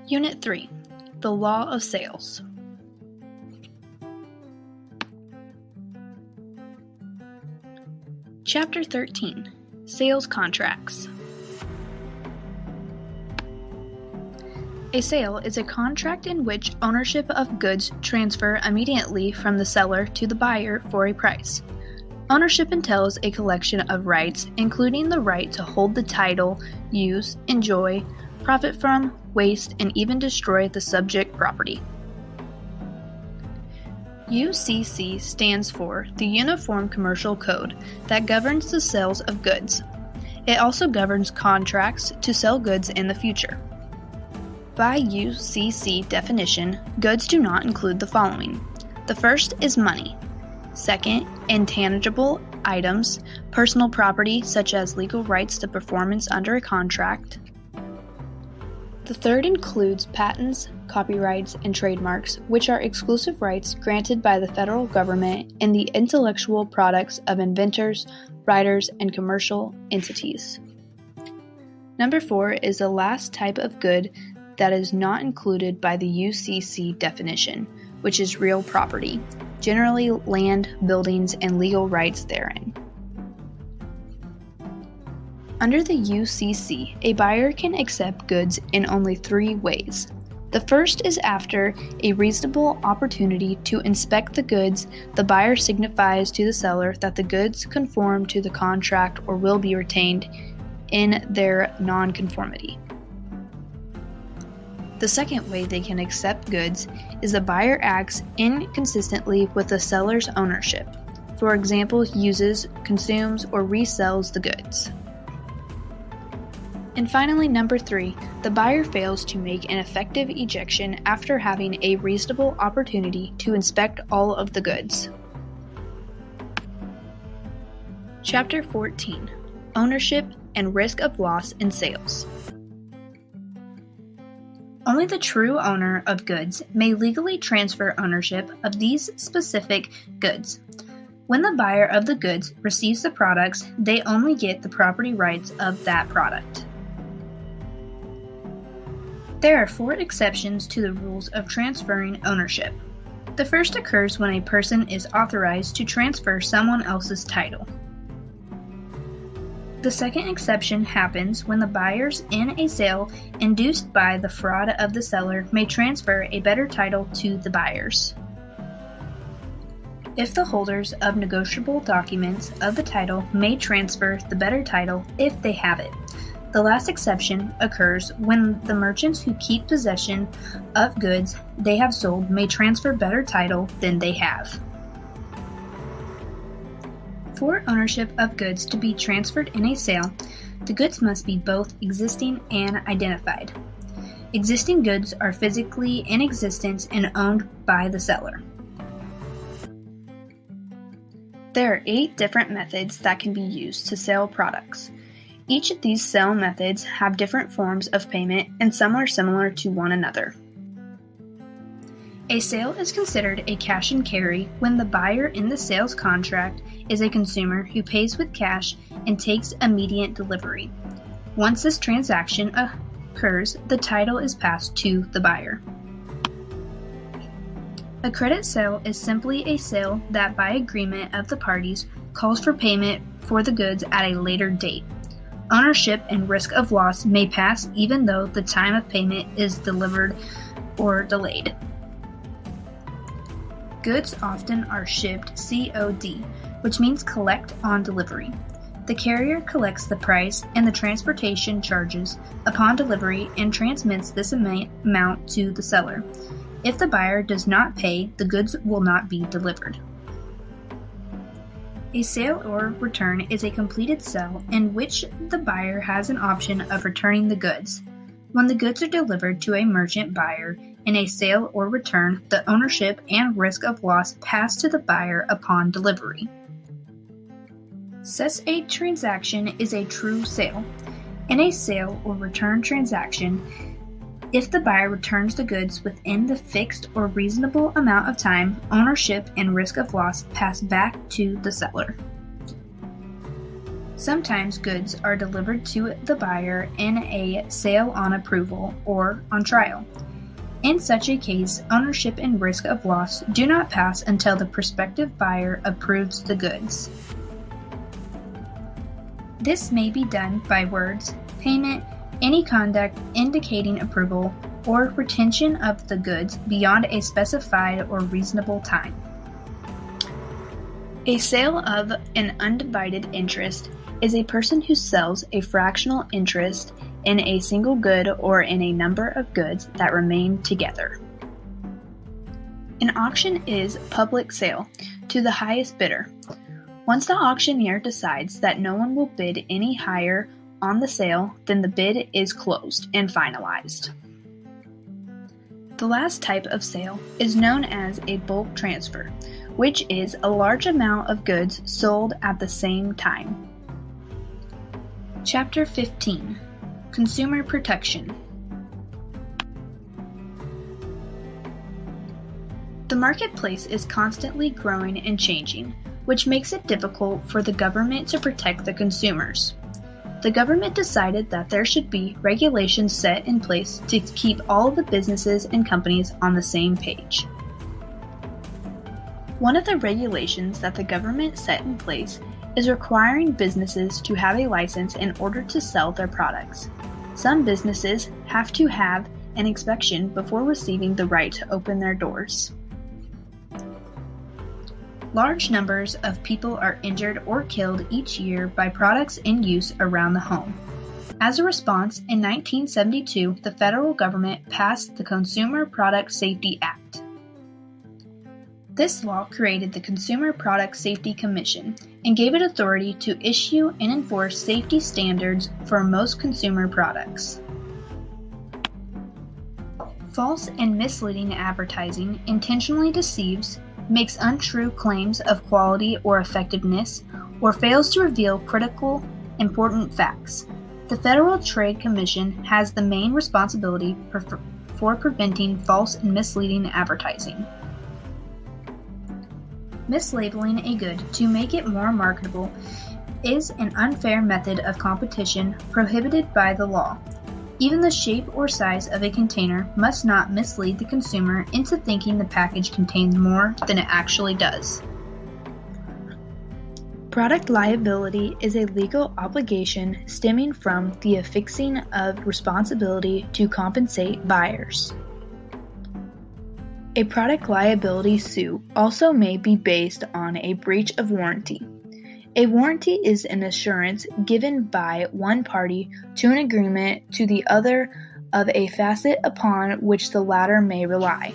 Unit 3, The Law of Sales. Chapter 13, Sales Contracts. A sale is a contract in which ownership of goods transfer immediately from the seller to the buyer for a price. Ownership entails a collection of rights, including the right to hold the title, use, enjoy, profit from, waste, and even destroy the subject property. UCC stands for the Uniform Commercial Code that governs the sales of goods. It also governs contracts to sell goods in the future. By UCC definition, goods do not include the following. The first is money. Second, intangible items, personal property such as legal rights to performance under a contract. The third includes patents, copyrights, and trademarks, which are exclusive rights granted by the federal government in the intellectual products of inventors, writers, and commercial entities. Number 4 is the last type of good that is not included by the UCC definition, which is real property, generally land, buildings, and legal rights therein. Under the UCC, a buyer can accept goods in only 3 ways. The first is after a reasonable opportunity to inspect the goods, the buyer signifies to the seller that the goods conform to the contract or will be retained in their non-conformity. The second way they can accept goods is the buyer acts inconsistently with the seller's ownership. For example, uses, consumes, or resells the goods. And finally, number 3, the buyer fails to make an effective ejection after having a reasonable opportunity to inspect all of the goods. Chapter 14, Ownership and Risk of Loss in Sales. Only the true owner of goods may legally transfer ownership of these specific goods. When the buyer of the goods receives the products, they only get the property rights of that product. There are 4 exceptions to the rules of transferring ownership. The first occurs when a person is authorized to transfer someone else's title. The second exception happens when the buyers in a sale induced by the fraud of the seller may transfer a better title to the buyers. If the holders of negotiable documents of the title may transfer the better title if they have it. The last exception occurs when the merchants who keep possession of goods they have sold may transfer better title than they have. For ownership of goods to be transferred in a sale, the goods must be both existing and identified. Existing goods are physically in existence and owned by the seller. There are 8 different methods that can be used to sell products. Each of these sale methods have different forms of payment, and some are similar to one another. A sale is considered a cash and carry when the buyer in the sales contract is a consumer who pays with cash and takes immediate delivery. Once this transaction occurs, the title is passed to the buyer. A credit sale is simply a sale that, by agreement of the parties, calls for payment for the goods at a later date. Ownership and risk of loss may pass even though the time of payment is delivered or delayed. Goods often are shipped COD, which means collect on delivery. The carrier collects the price and the transportation charges upon delivery and transmits this amount to the seller. If the buyer does not pay, the goods will not be delivered. A sale or return is a completed sale in which the buyer has an option of returning the goods. When the goods are delivered to a merchant buyer in a sale or return, the ownership and risk of loss pass to the buyer upon delivery. Such a transaction is a true sale. In a sale or return transaction, if the buyer returns the goods within the fixed or reasonable amount of time, ownership and risk of loss pass back to the seller. Sometimes goods are delivered to the buyer in a sale on approval or on trial. In such a case, ownership and risk of loss do not pass until the prospective buyer approves the goods. This may be done by words, payment, any conduct indicating approval, or retention of the goods beyond a specified or reasonable time. A sale of an undivided interest is a person who sells a fractional interest in a single good or in a number of goods that remain together. An auction is public sale to the highest bidder. Once the auctioneer decides that no one will bid any higher on the sale, then the bid is closed and finalized. The last type of sale is known as a bulk transfer, which is a large amount of goods sold at the same time. Chapter 15: Consumer Protection. The marketplace is constantly growing and changing, which makes it difficult for the government to protect the consumers. The government decided that there should be regulations set in place to keep all the businesses and companies on the same page. One of the regulations that the government set in place is requiring businesses to have a license in order to sell their products. Some businesses have to have an inspection before receiving the right to open their doors. Large numbers of people are injured or killed each year by products in use around the home. As a response, in 1972, the federal government passed the Consumer Product Safety Act. This law created the Consumer Product Safety Commission and gave it authority to issue and enforce safety standards for most consumer products. False and misleading advertising intentionally deceives, makes untrue claims of quality or effectiveness, or fails to reveal critical, important facts. The Federal Trade Commission has the main responsibility for preventing false and misleading advertising. Mislabeling a good to make it more marketable is an unfair method of competition prohibited by the law. Even the shape or size of a container must not mislead the consumer into thinking the package contains more than it actually does. Product liability is a legal obligation stemming from the affixing of responsibility to compensate buyers. A product liability suit also may be based on a breach of warranty. A warranty is an assurance given by one party to an agreement to the other of a facet upon which the latter may rely.